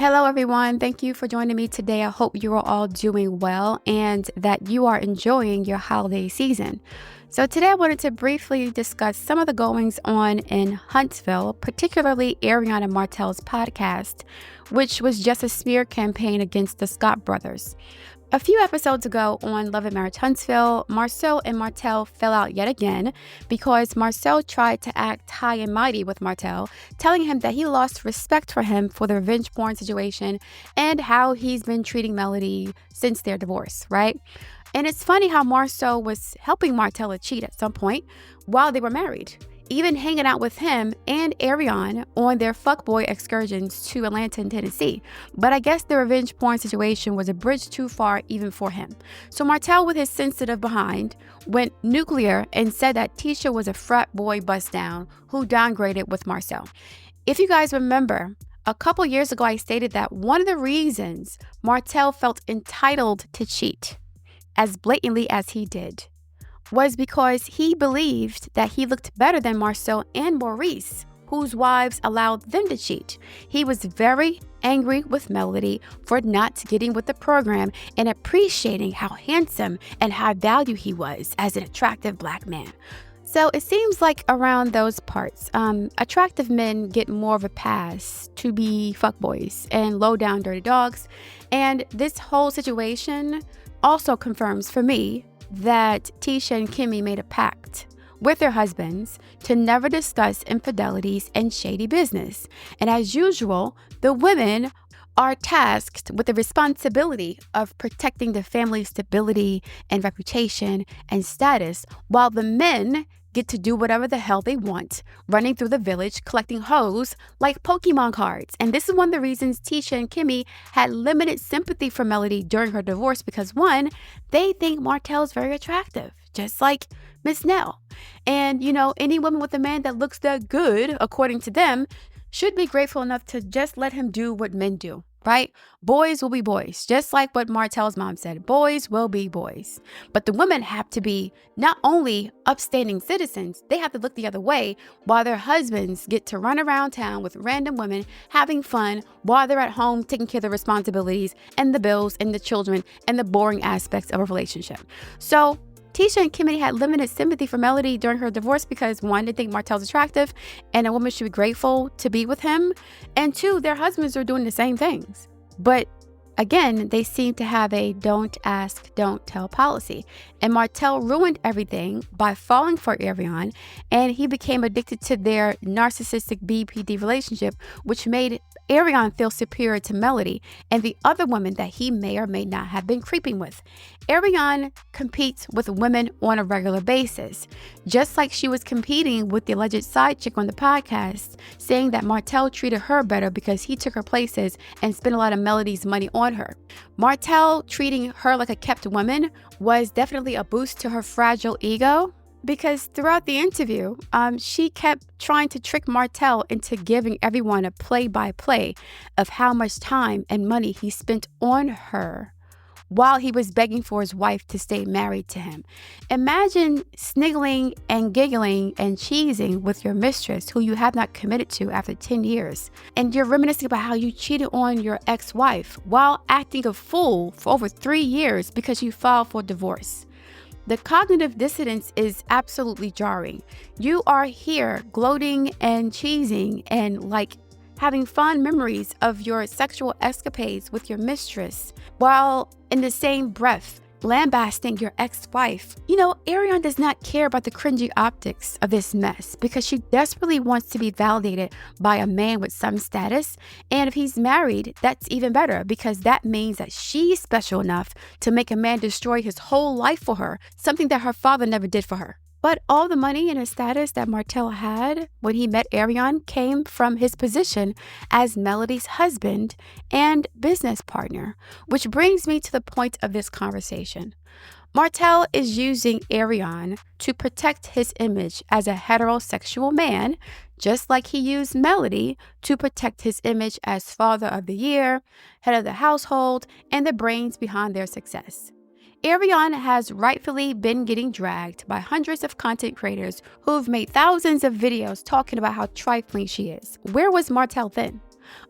Hello, everyone. Thank you for joining me today. I hope you are all doing well and that you are enjoying your holiday season. So today I wanted to briefly discuss some of the goings on in Huntsville, particularly Arionne and Martell's podcast, which was just a smear campaign against the Scott brothers. A few episodes ago on Love and Marriage Huntsville, Marcel and Martell fell out yet again because Marcel tried to act high and mighty with Martell, telling him that he lost respect for him for the revenge porn situation and how he's been treating Melody since their divorce, right? And it's funny how Marcel was helping Martell cheat at some point while they were married, even hanging out with him and Arionne on their fuckboy excursions to Atlanta and Tennessee. But I guess the revenge porn situation was a bridge too far even for him. So Martell, with his sensitive behind, went nuclear and said that Tisha was a frat boy bust down who downgraded with Marcel. If you guys remember, a couple years ago I stated that one of the reasons Martell felt entitled to cheat as blatantly as he did was because he believed that he looked better than Marcel and Maurice, whose wives allowed them to cheat. He was very angry with Melody for not getting with the program and appreciating how handsome and high value he was as an attractive black man. So it seems like around those parts, attractive men get more of a pass to be fuckboys and low down dirty dogs. And this whole situation also confirms for me that Tisha and Kimmy made a pact with their husbands to never discuss infidelities and shady business. And as usual, the women are tasked with the responsibility of protecting the family's stability and reputation and status, while the men get to do whatever the hell they want, running through the village, collecting hoes like Pokemon cards. And this is one of the reasons Tisha and Kimmy had limited sympathy for Melody during her divorce because, one, they think Martell's very attractive, just like Miss Nell. And, any woman with a man that looks that good, according to them, should be grateful enough to just let him do what men do. Right? Boys will be boys, just like what Martell's mom said. Boys will be boys. But the women have to be not only upstanding citizens, they have to look the other way while their husbands get to run around town with random women having fun while they're at home taking care of the responsibilities and the bills and the children and the boring aspects of a relationship. So Tisha and Kimmy had limited sympathy for Melody during her divorce because, one, they think Martell's attractive and a woman should be grateful to be with him. And two, their husbands are doing the same things. But again, they seem to have a don't ask, don't tell policy. And Martell ruined everything by falling for Arionne, and he became addicted to their narcissistic BPD relationship, which made Arionne feel superior to Melody and the other women that he may or may not have been creeping with. Arionne competes with women on a regular basis, just like she was competing with the alleged side chick on the podcast, saying that Martell treated her better because he took her places and spent a lot of Melody's money on her. Martell treating her like a kept woman was definitely a boost to her fragile ego, because throughout the interview, she kept trying to trick Martell into giving everyone a play-by-play of how much time and money he spent on her while he was begging for his wife to stay married to him. Imagine sniggling and giggling and cheesing with your mistress who you have not committed to after 10 years. And you're reminiscing about how you cheated on your ex-wife while acting a fool for over 3 years because you filed for divorce. The cognitive dissonance is absolutely jarring. You are here gloating and cheesing and having fond memories of your sexual escapades with your mistress, while in the same breath lambasting your ex-wife. Arionne does not care about the cringy optics of this mess because she desperately wants to be validated by a man with some status. And if he's married, that's even better because that means that she's special enough to make a man destroy his whole life for her, something that her father never did for her. But all the money and the status that Martell had when he met Arionne came from his position as Melody's husband and business partner, which brings me to the point of this conversation. Martell is using Arionne to protect his image as a heterosexual man, just like he used Melody to protect his image as father of the year, head of the household, and the brains behind their success. Arionne has rightfully been getting dragged by hundreds of content creators who've made thousands of videos talking about how trifling she is. Where was Martell then?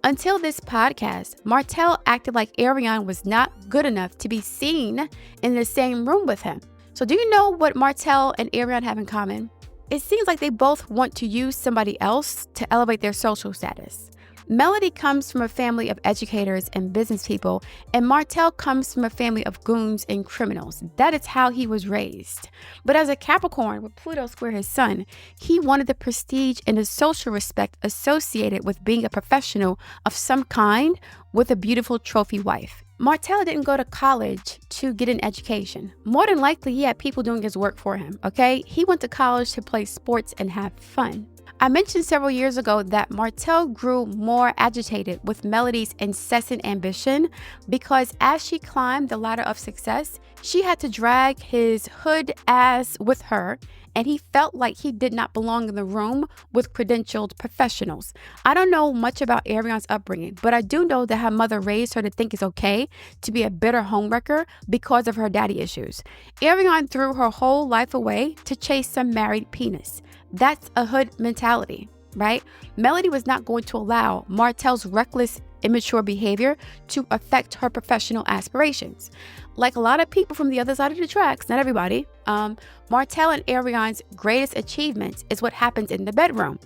Until this podcast, Martell acted like Arionne was not good enough to be seen in the same room with him. So do you know what Martell and Arionne have in common? It seems like they both want to use somebody else to elevate their social status. Melody comes from a family of educators and business people, and Martell comes from a family of goons and criminals. That is how he was raised. But as a Capricorn with Pluto square his sun, he wanted the prestige and the social respect associated with being a professional of some kind with a beautiful trophy wife. Martell didn't go to college to get an education. More than likely, he had people doing his work for him, okay? He went to college to play sports and have fun. I mentioned several years ago that Martell grew more agitated with Melody's incessant ambition because as she climbed the ladder of success, she had to drag his hood ass with her, and he felt like he did not belong in the room with credentialed professionals. I don't know much about Arionne's upbringing, but I do know that her mother raised her to think it's okay to be a bitter homewrecker because of her daddy issues. Arionne threw her whole life away to chase some married penis. That's a hood mentality, right? Melody was not going to allow Martell's reckless, immature behavior to affect her professional aspirations. Like a lot of people from the other side of the tracks, not everybody, Martell and Arionne's greatest achievements is what happens in the bedroom.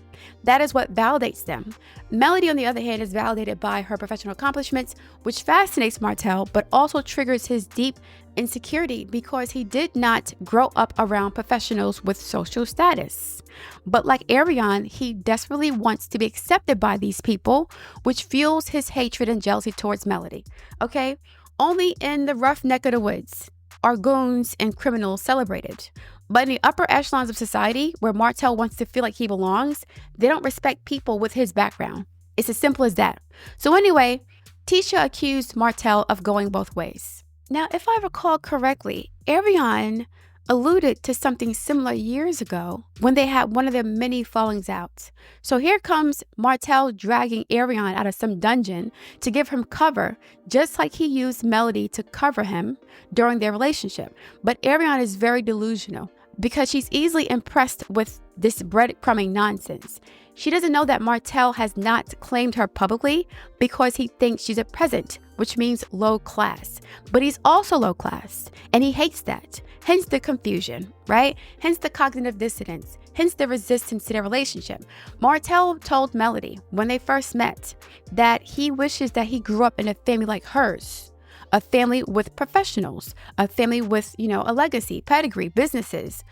That is what validates them. Melody, on the other hand, is validated by her professional accomplishments, which fascinates Martell, but also triggers his deep insecurity because he did not grow up around professionals with social status. But like Arionne, he desperately wants to be accepted by these people, which fuels his hatred and jealousy towards Melody. Okay? Only in the rough neck of the woods are goons and criminals celebrated. But in the upper echelons of society, where Martell wants to feel like he belongs, they don't respect people with his background. It's as simple as that. So anyway, Tisha accused Martell of going both ways. Now, if I recall correctly, Arionne alluded to something similar years ago when they had one of their many fallings out. So here comes Martell dragging Arionne out of some dungeon to give him cover, just like he used Melody to cover him during their relationship. But Arionne is very delusional because she's easily impressed with this breadcrumbing nonsense. She doesn't know that Martell has not claimed her publicly because he thinks she's a peasant, which means low class. But he's also low class, and he hates that. Hence the confusion, right? Hence the cognitive dissonance. Hence the resistance to their relationship. Martell told Melody when they first met that he wishes that he grew up in a family like hers. A family with professionals, a family with, a legacy, pedigree, businesses,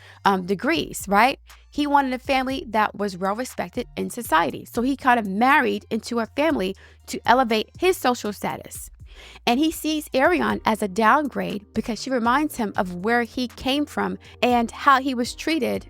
degrees, right? He wanted a family that was well respected in society. So he kind of married into a family to elevate his social status. And he sees Arionne as a downgrade because she reminds him of where he came from and how he was treated,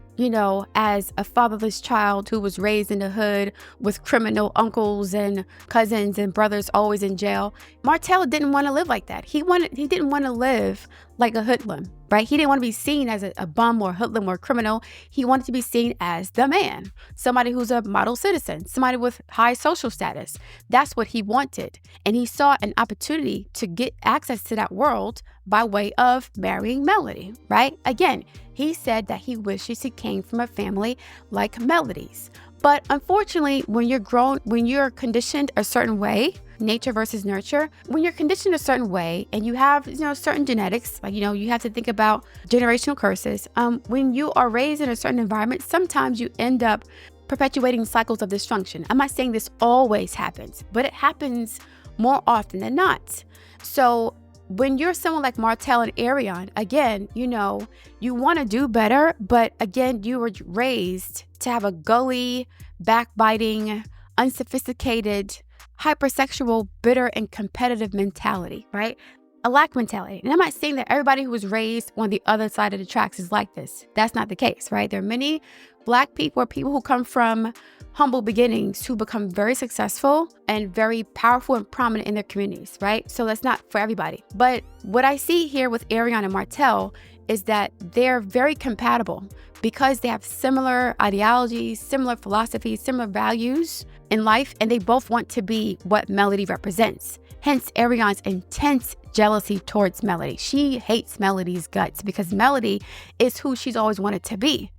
as a fatherless child who was raised in the hood with criminal uncles and cousins and brothers always in jail. Martell didn't want to live like that. He didn't want to live like a hoodlum, right? He didn't want to be seen as a bum or hoodlum or criminal. He wanted to be seen as the man, somebody who's a model citizen, somebody with high social status. That's what he wanted. And he saw an opportunity to get access to that world by way of marrying Melody, right? Again, he said that he wishes he came from a family like Melody's. But unfortunately, when you're conditioned a certain way, nature versus nurture, when you're conditioned a certain way and you have, certain genetics, like, you have to think about generational curses. When you are raised in a certain environment, sometimes you end up perpetuating cycles of dysfunction. I'm not saying this always happens, but it happens more often than not. So when you're someone like Martell and Arionne, again, you want to do better, but again, you were raised to have a gully, backbiting, unsophisticated, hypersexual, bitter, and competitive mentality, right? A lack mentality. And I'm not saying that everybody who was raised on the other side of the tracks is like this. That's not the case, right? There are many Black people or people who come from humble beginnings who become very successful and very powerful and prominent in their communities, right? So that's not for everybody. But what I see here with Arionne and Martell is that they're very compatible because they have similar ideologies, similar philosophies, similar values in life, and they both want to be what Melody represents. Hence, Arionne's intense jealousy towards Melody. She hates Melody's guts because Melody is who she's always wanted to be.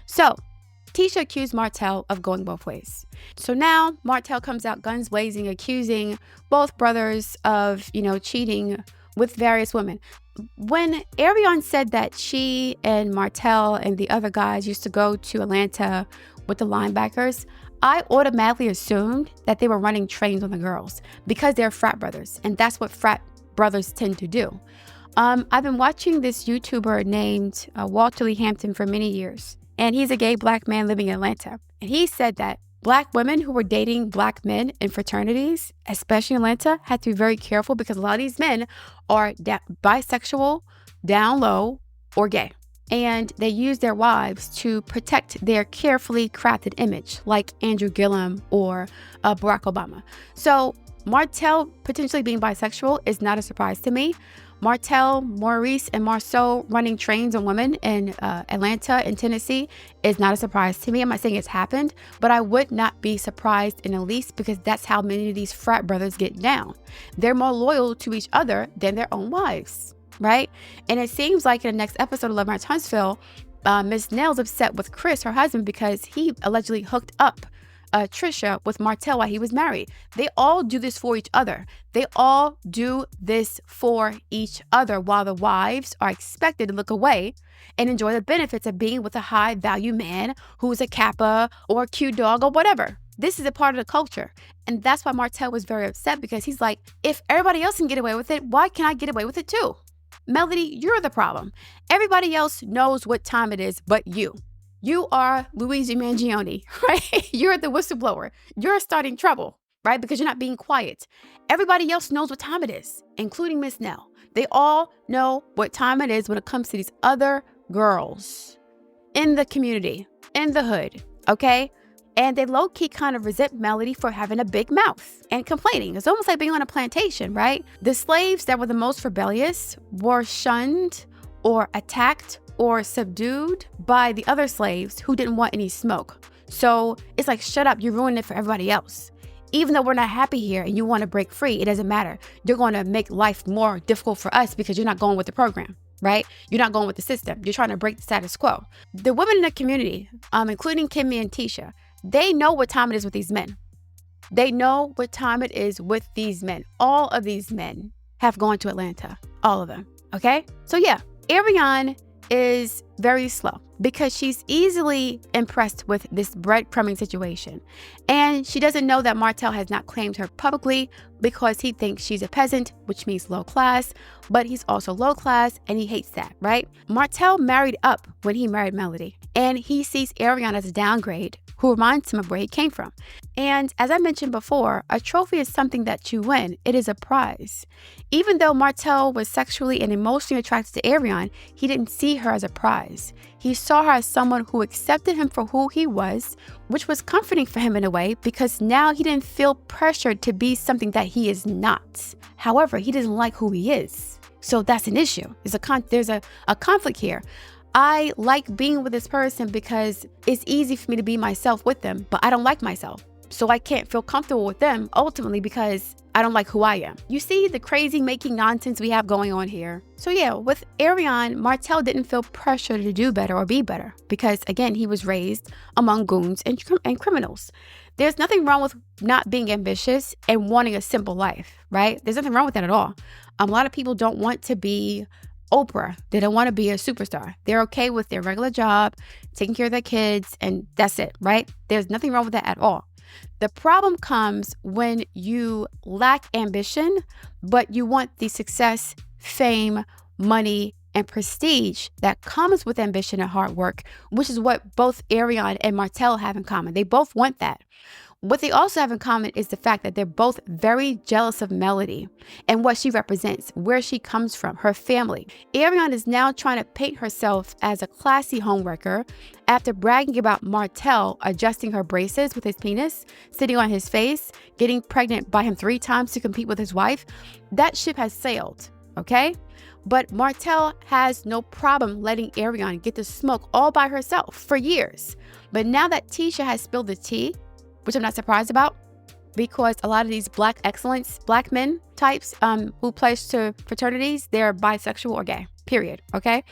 So, Tisha accused Martell of going both ways. So now Martell comes out guns blazing, accusing both brothers of, cheating with various women. When Arionne said that she and Martell and the other guys used to go to Atlanta with the linebackers, I automatically assumed that they were running trains on the girls because they're frat brothers, and that's what frat brothers tend to do. I've been watching this YouTuber named Walter Lee Hampton for many years, and he's a gay black man living in Atlanta. And he said that black women who were dating black men in fraternities, especially in Atlanta, had to be very careful because a lot of these men are bisexual, down low, or gay. And they use their wives to protect their carefully crafted image, like Andrew Gillum or Barack Obama. So Martell potentially being bisexual is not a surprise to me. Martell, Maurice, and Marceau running trains on women in Atlanta and Tennessee is not a surprise to me. I'm not saying it's happened, but I would not be surprised in the least because that's how many of these frat brothers get down. They're more loyal to each other than their own wives, right? And it seems like in the next episode of Love Marriage Huntsville, Miss Nell's upset with Chris, her husband, because he allegedly hooked up Trisha with Martell while he was married. They all do this for each other. They all do this for each other while the wives are expected to look away and enjoy the benefits of being with a high value man who's a Kappa or a cute dog or whatever. This is a part of the culture. And that's why Martell was very upset because he's like, if everybody else can get away with it, why can't I get away with it too? Melody, you're the problem. Everybody else knows what time it is but you. You are Luigi Mangione, right? You're the whistleblower. You're starting trouble, right? Because you're not being quiet. Everybody else knows what time it is, including Miss Nell. They all know what time it is when it comes to these other girls in the community, in the hood, okay? And they low-key kind of resent Melody for having a big mouth and complaining. It's almost like being on a plantation, right? The slaves that were the most rebellious were shunned or attacked or subdued by the other slaves who didn't want any smoke. So it's like, shut up, you're ruining it for everybody else. Even though we're not happy here and you want to break free, it doesn't matter. You're going to make life more difficult for us because you're not going with the program, right? You're not going with the system. You're trying to break the status quo. The women in the community, including Kimmy and Tisha, they know what time it is with these men. They know what time it is with these men. All of these men have gone to Atlanta. All of them, okay? So yeah, Arionne is very slow because she's easily impressed with this breadcrumbing situation. And she doesn't know that Martell has not claimed her publicly because he thinks she's a peasant, which means low class, but he's also low class and he hates that, right? Martell married up when he married Melody, and he sees Arionne as a downgrade who reminds him of where he came from. And as I mentioned before, a trophy is something that you win. It is a prize. Even though Martell was sexually and emotionally attracted to Arionne, he didn't see her as a prize. He saw her as someone who accepted him for who he was, which was comforting for him in a way because now he didn't feel pressured to be something that he is not. However, he doesn't like who he is. So that's an issue. There's a conflict here. I like being with this person because it's easy for me to be myself with them, but I don't like myself. So I can't feel comfortable with them ultimately because I don't like who I am. You see the crazy making nonsense we have going on here. So yeah, with Arionne, Martell didn't feel pressure to do better or be better because again, he was raised among goons and criminals. There's nothing wrong with not being ambitious and wanting a simple life, right? There's nothing wrong with that at all. A lot of people don't want to be Oprah. They don't want to be a superstar. They're okay with their regular job, taking care of their kids, and that's it, right? There's nothing wrong with that at all. The problem comes when you lack ambition, but you want the success, fame, money, and prestige that comes with ambition and hard work, which is what both Arionne and Martell have in common. They both want that. What they also have in common is the fact that they're both very jealous of Melody and what she represents, where she comes from, her family. Arionne is now trying to paint herself as a classy homewrecker after bragging about Martell adjusting her braces with his penis, sitting on his face, getting pregnant by him 3 times to compete with his wife. That ship has sailed, okay? But Martell has no problem letting Arionne get to smoke all by herself for years. But now that Tisha has spilled the tea, which I'm not surprised about because a lot of these black excellence, black men types who pledge to fraternities, they're bisexual or gay, period, okay?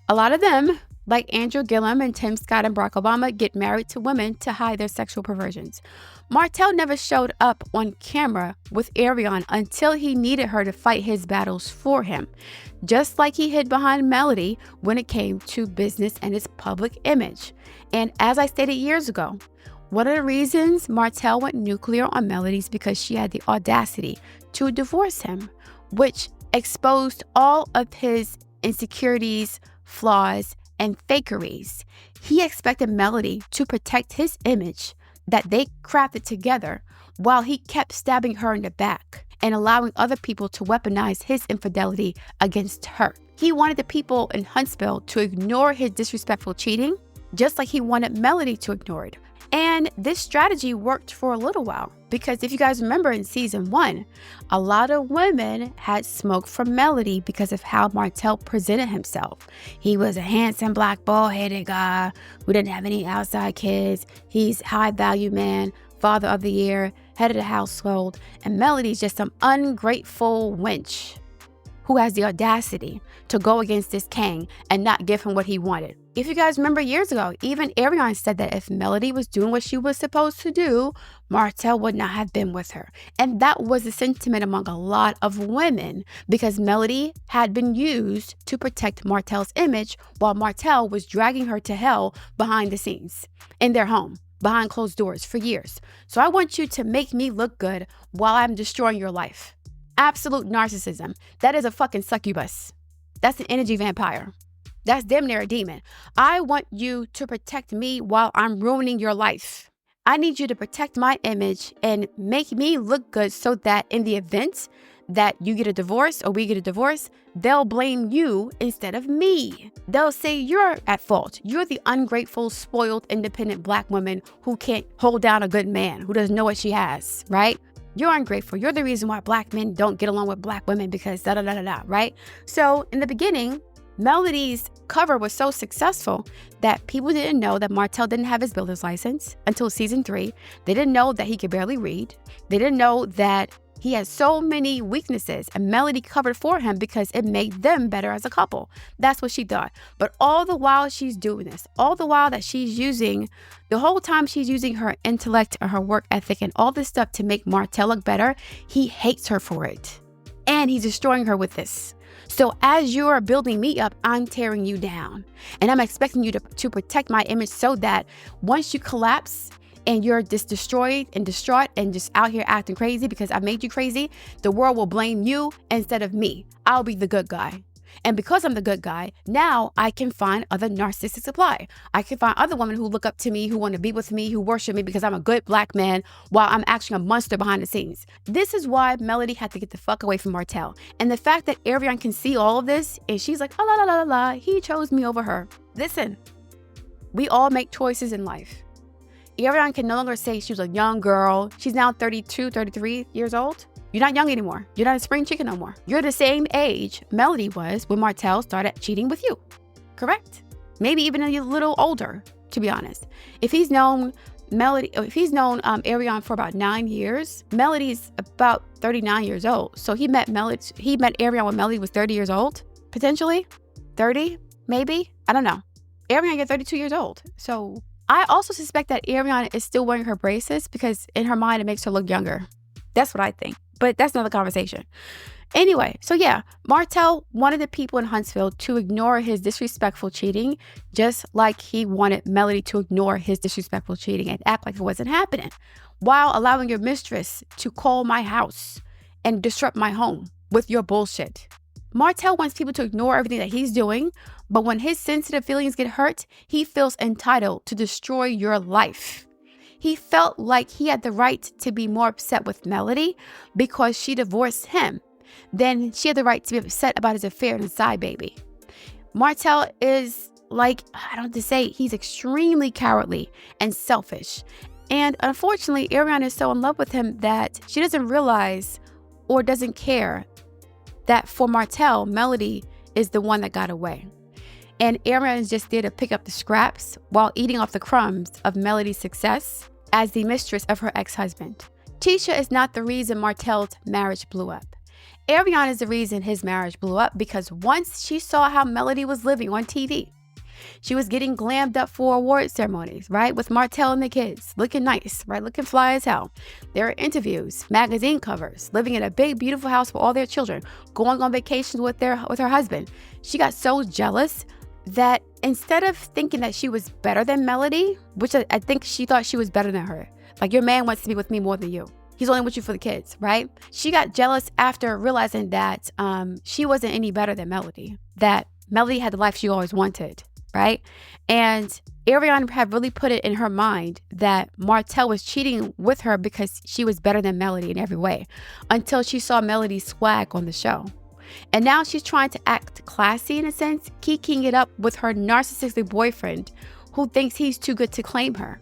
A lot of them Like Andrew Gillum and Tim Scott and Barack Obama get married to women to hide their sexual perversions. Martell never showed up on camera with Arionne until he needed her to fight his battles for him, just like he hid behind Melody when it came to business and his public image. And as I stated years ago, one of the reasons Martell went nuclear on Melody is because she had the audacity to divorce him, which exposed all of his insecurities, flaws, and fakeries. He expected Melody to protect his image that they crafted together while he kept stabbing her in the back and allowing other people to weaponize his infidelity against her. He wanted the people in Huntsville to ignore his disrespectful cheating, just like he wanted Melody to ignore it. And this strategy worked for a little while because if you guys remember in season 1, a lot of women had smoke from Melody because of how Martell presented himself. He was a handsome black bald-headed guy who didn't have any outside kids. He's high value man, father of the year, head of the household, and Melody's just some ungrateful wench who has the audacity to go against this king and not give him what he wanted. If you guys remember years ago, even Arionne said that if Melody was doing what she was supposed to do, Martell would not have been with her. And that was the sentiment among a lot of women because Melody had been used to protect Martell's image while Martell was dragging her to hell behind the scenes in their home, behind closed doors for years. So I want you to make me look good while I'm destroying your life. Absolute narcissism. That is a fucking succubus. That's an energy vampire. That's damn near a demon. I want you to protect me while I'm ruining your life. I need you to protect my image and make me look good so that in the event that you get a divorce or we get a divorce, they'll blame you instead of me. They'll say you're at fault. You're the ungrateful, spoiled, independent black woman who can't hold down a good man, who doesn't know what she has, right? You're ungrateful. You're the reason why black men don't get along with black women because da-da-da-da-da, right? So in the beginning, Melody's cover was so successful that people didn't know that Martell didn't have his builder's license until season 3. They didn't know that he could barely read. They didn't know that he had so many weaknesses, and Melody covered for him because it made them better as a couple. That's what she thought. But all the while she's doing this, all the while that the whole time she's using her intellect and her work ethic and all this stuff to make Martell look better, he hates her for it. And he's destroying her with this. So as you're building me up, I'm tearing you down. And I'm expecting you to protect my image so that once you collapse and you're just destroyed and distraught and just out here acting crazy because I made you crazy, the world will blame you instead of me. I'll be the good guy. And because I'm the good guy, now I can find other narcissistic supply. I can find other women who look up to me, who want to be with me, who worship me because I'm a good black man while I'm actually a monster behind the scenes. This is why Melody had to get the fuck away from Martell. And the fact that Arionne can see all of this and she's like, oh, la, la, la, la, he chose me over her. Listen, we all make choices in life. Arionne can no longer say she was a young girl. She's now 32, 33 years old. You're not young anymore. You're not a spring chicken no more. You're the same age Melody was when Martell started cheating with you. Correct? Maybe even a little older, to be honest. If he's known Arionne for about 9 years, Melody's about 39 years old. So he met Arionne when Melody was 30 years old, potentially. 30, maybe. I don't know. Arionne got 32 years old. So I also suspect that Arionne is still wearing her braces because in her mind it makes her look younger. That's what I think. But that's another conversation. Anyway, so yeah, Martell wanted the people in Huntsville to ignore his disrespectful cheating, just like he wanted Melody to ignore his disrespectful cheating and act like it wasn't happening, while allowing your mistress to call my house and disrupt my home with your bullshit. Martell wants people to ignore everything that he's doing, but when his sensitive feelings get hurt, he feels entitled to destroy your life. He felt like he had the right to be more upset with Melody because she divorced him than she had the right to be upset about his affair and his side baby. Martell is he's extremely cowardly and selfish. And unfortunately, Arionne is so in love with him that she doesn't realize or doesn't care that for Martell, Melody is the one that got away. And Arionne is just there to pick up the scraps while eating off the crumbs of Melody's success as the mistress of her ex-husband. Tisha is not the reason Martell's marriage blew up. Arionne is the reason his marriage blew up because once she saw how Melody was living on TV, She was getting glammed up for award ceremonies, right? With Martell and the kids, looking nice, right? Looking fly as hell. There are interviews, magazine covers, living in a big, beautiful house with all their children, going on vacations with her husband. She got so jealous that instead of thinking that she was better than Melody, which I think she thought she was better than her. Like, your man wants to be with me more than you. He's only with you for the kids, right? She got jealous after realizing that she wasn't any better than Melody, that Melody had the life she always wanted, right? And Arionne had really put it in her mind that Martell was cheating with her because she was better than Melody in every way, until she saw Melody's swag on the show. And now she's trying to act classy in a sense, kikiing it up with her narcissistic boyfriend who thinks he's too good to claim her.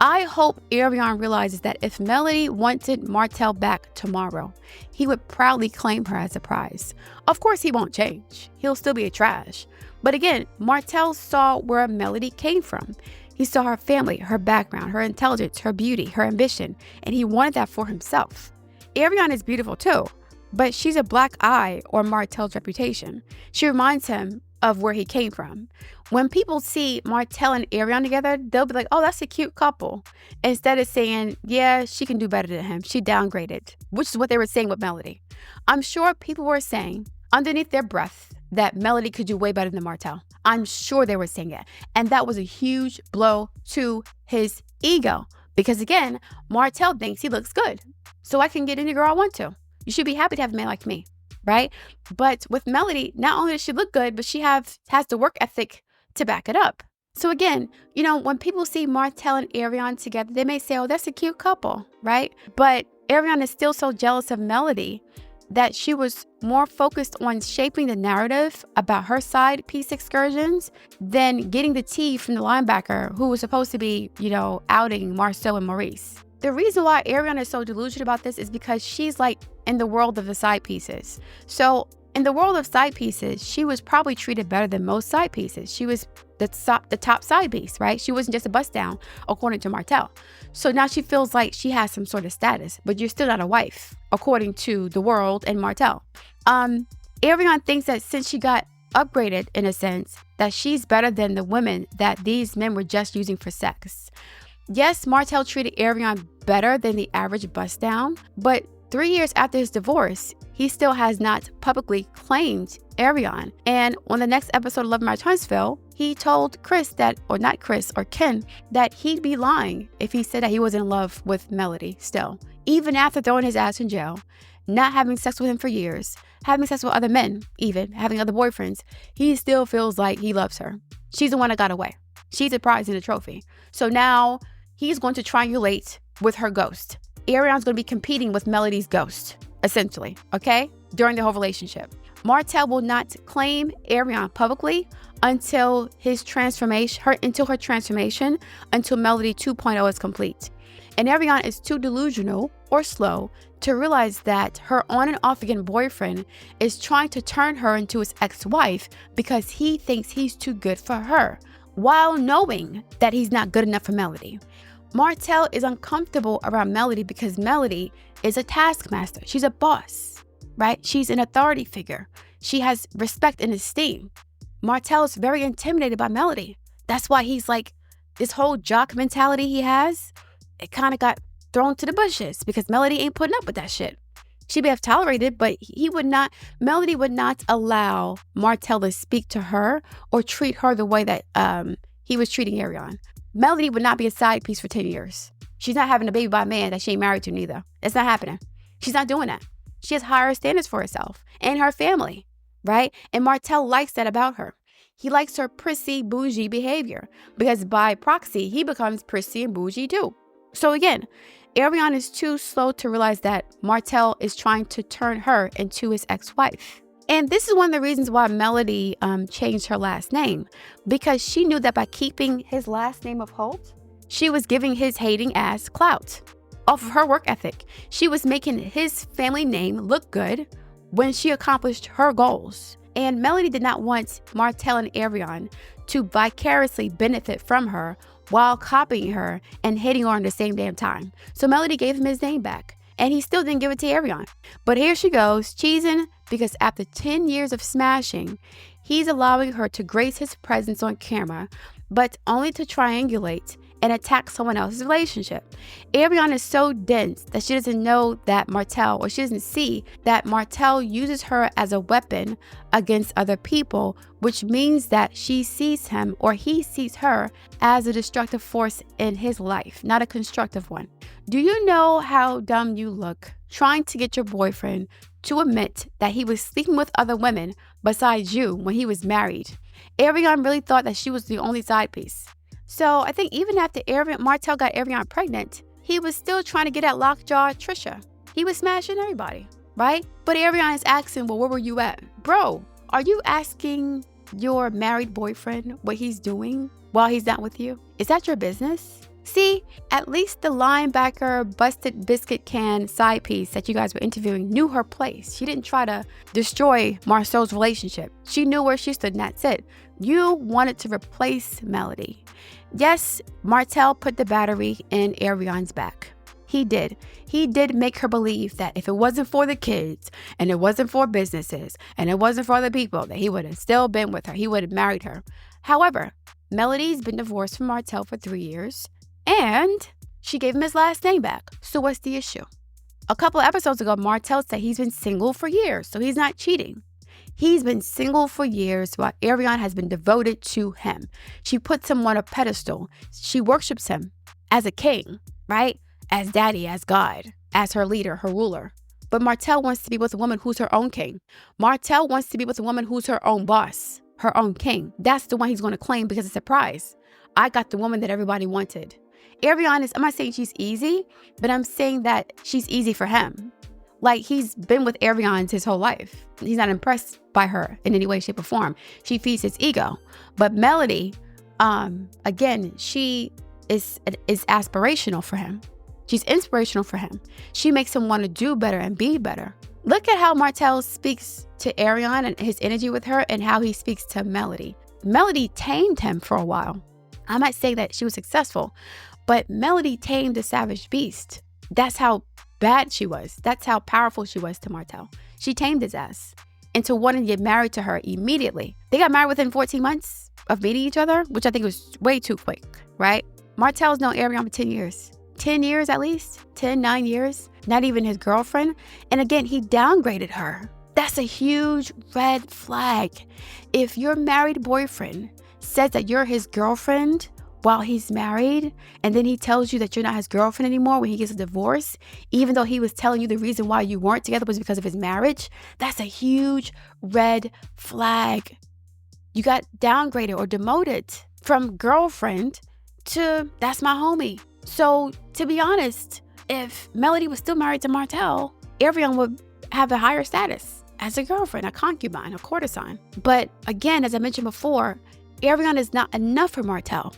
I hope Arionne realizes that if Melody wanted Martell back tomorrow, he would proudly claim her as a prize. Of course, he won't change. He'll still be a trash. But again, Martell saw where Melody came from. He saw her family, her background, her intelligence, her beauty, her ambition, and he wanted that for himself. Arionne is beautiful too, but she's a black eye on Martell's reputation. She reminds him of where he came from. When people see Martell and Arionne together, they'll be like, oh, that's a cute couple. Instead of saying, yeah, she can do better than him. She downgraded, which is what they were saying with Melody. I'm sure people were saying underneath their breath that Melody could do way better than Martell. I'm sure they were saying it. And that was a huge blow to his ego. Because again, Martell thinks he looks good. So I can get any girl I want to. You should be happy to have a man like me, right? But with Melody, not only does she look good, but she has the work ethic to back it up. So again, when people see Martell and Arionne together, they may say, oh, that's a cute couple, right? But Arionne is still so jealous of Melody that she was more focused on shaping the narrative about her side piece excursions than getting the tea from the linebacker who was supposed to be, outing Marceau and Maurice. The reason why Arionne is so delusional about this is because she's like in the world of the side pieces. So in the world of side pieces, she was probably treated better than most side pieces. She was the top side piece, right? She wasn't just a bust down, according to Martell. So now she feels like she has some sort of status, but you're still not a wife, according to the world and Martell. Arionne thinks that since she got upgraded, in a sense, that she's better than the women that these men were just using for sex. Yes, Martell treated Arionne better than the average bust down, but 3 years after his divorce, he still has not publicly claimed Arionne. And on the next episode of Love My Huntsville, he told Ken, that he'd be lying if he said that he was in love with Melody still. Even after throwing his ass in jail, not having sex with him for years, having sex with other men, even having other boyfriends, he still feels like he loves her. She's the one that got away. She's a prize and a trophy. So now he's going to triangulate with her ghost. Arionne's going to be competing with Melody's ghost, essentially, okay? During the whole relationship. Martell will not claim Arionne publicly until her transformation, until Melody 2.0 is complete. And Arionne is too delusional or slow to realize that her on and off again boyfriend is trying to turn her into his ex-wife because he thinks he's too good for her, while knowing that he's not good enough for Melody. Martell is uncomfortable around Melody because Melody is a taskmaster. She's a boss, right? She's an authority figure. She has respect and esteem. Martell is very intimidated by Melody. That's why he's like, this whole jock mentality he has, it kind of got thrown to the bushes because Melody ain't putting up with that shit. She may have tolerated, but Melody would not allow Martell to speak to her or treat her the way that he was treating Arionne. Melody would not be a side piece for 10 years. She's not having a baby by a man that she ain't married to neither. It's not happening. She's not doing that. She has higher standards for herself and her family, right? And Martell likes that about her. He likes her prissy, bougie behavior because by proxy, he becomes prissy and bougie too. So again, Arionne is too slow to realize that Martell is trying to turn her into his ex-wife. And this is one of the reasons why Melody changed her last name, because she knew that by keeping his last name of Holt, she was giving his hating ass clout off of her work ethic. She was making his family name look good when she accomplished her goals. And Melody did not want Martell and Arionne to vicariously benefit from her while copying her and hitting on her at the same damn time. So Melody gave him his name back. And he still didn't give it to Arionne. But here she goes, cheesing, because after 10 years of smashing, He's allowing her to grace his presence on camera, but only to triangulate and attack someone else's relationship. Arionne is so dense that she doesn't know that Martell, or she doesn't see that Martell uses her as a weapon against other people, which means that she sees him, or he sees her, as a destructive force in his life, not a constructive one. Do you know how dumb you look trying to get your boyfriend to admit that he was sleeping with other women besides you when he was married? Arionne really thought that she was the only side piece. So I think even after Martell got Arionne pregnant, he was still trying to get at lockjaw Trisha. He was smashing everybody, right? But Arionne is asking, well, where were you at? Bro, are you asking your married boyfriend what he's doing while he's not with you? Is that your business? See, at least the linebacker, busted biscuit can side piece that you guys were interviewing knew her place. She didn't try to destroy Marcel's relationship. She knew where she stood, and that's it. You wanted to replace Melody. Yes, Martell put the battery in Arionne's back. He did. He did make her believe that if it wasn't for the kids, and it wasn't for businesses, and it wasn't for other people, that he would have still been with her. He would have married her. However, Melody's been divorced from Martell for 3 years, and she gave him his last name back. So what's the issue? A couple of episodes ago, Martell said he's been single for years, so he's not cheating. He's been single for years while Arionne has been devoted to him. She puts him on a pedestal. She worships him as a king, right? As daddy, as God, as her leader, her ruler. But Martell wants to be with a woman who's her own king. Martell wants to be with a woman who's her own boss, her own king. That's the one he's going to claim because it's a prize. I got the woman that everybody wanted. Arionne is, I'm not saying she's easy, but I'm saying that she's easy for him. Like, he's been with Arionne his whole life. He's not impressed by her in any way, shape, or form. She feeds his ego. But Melody, again, she is aspirational for him. She's inspirational for him. She makes him want to do better and be better. Look at how Martell speaks to Arionne and his energy with her, and how he speaks to Melody. Melody tamed him for a while. I might say that she was successful, but Melody tamed the savage beast. That's how bad she was. That's how powerful she was to Martell. She tamed his ass into wanting to get married to her immediately. They got married within 14 months of meeting each other, which I think was way too quick, right? Martell's known Arionne for 10 years. 10 years at least. 9 years. Not even his girlfriend. And again, he downgraded her. That's a huge red flag. If your married boyfriend says that you're his girlfriend while he's married, and then he tells you that you're not his girlfriend anymore when he gets a divorce, even though he was telling you the reason why you weren't together was because of his marriage, that's a huge red flag. You got downgraded or demoted from girlfriend to that's my homie. So to be honest, if Melody was still married to Martell, Arionne would have a higher status as a girlfriend, a concubine, a courtesan. But again, as I mentioned before, Arionne is not enough for Martell.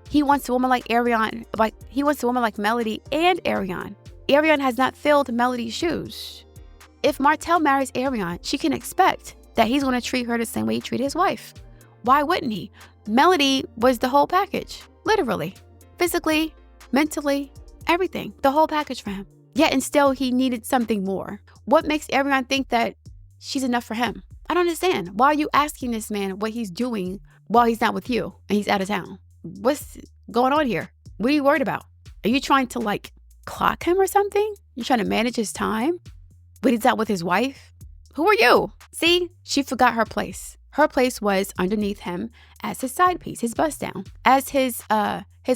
He wants a woman like Arionne, he wants a woman like Melody and Arionne. Arionne has not filled Melody's shoes. If Martell marries Arionne, she can expect that he's going to treat her the same way he treated his wife. Why wouldn't he? Melody was the whole package, literally, physically, mentally, everything, the whole package for him. Yet and still, he needed something more. What makes Arionne think that she's enough for him? I don't understand. Why are you asking this man what he's doing while he's not with you and he's out of town? What's going on here? What are you worried about? Are you trying to clock him or something? You're trying to manage his time when he's out with his wife? Who are you? See, she forgot her place. Her place was underneath him as his side piece, his bust down, as his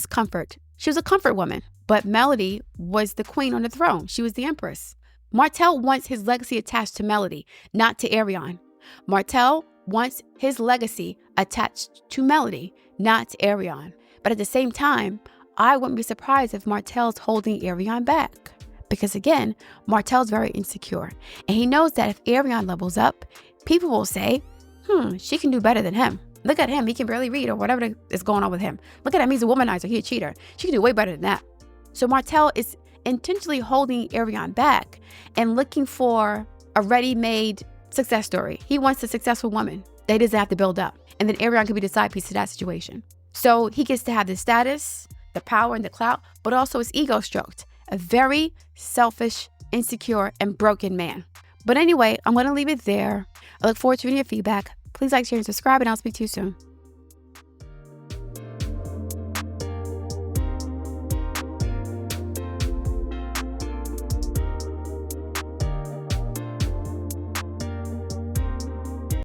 comfort. She was a comfort woman, but Melody was the queen on the throne. She was the empress. Martell wants his legacy attached to Melody, not to Arionne. Martell wants his legacy attached to Melody, not to Arionne. But at the same time, I wouldn't be surprised if Martell's holding Arionne back. Because again, Martell's very insecure. And he knows that if Arionne levels up, people will say, she can do better than him. Look at him. He can barely read or whatever is going on with him. Look at him. He's a womanizer. He's a cheater. She can do way better than that. So Martell is intentionally holding Arionne back and looking for a ready-made success story. He wants a successful woman that he doesn't have to build up. And then Arionne could be the side piece to that situation. So he gets to have the status, the power, and the clout, but also his ego stroked. A very selfish, insecure, and broken man. But anyway, I'm going to leave it there. I look forward to reading your feedback. Please like, share, and subscribe, and I'll speak to you soon.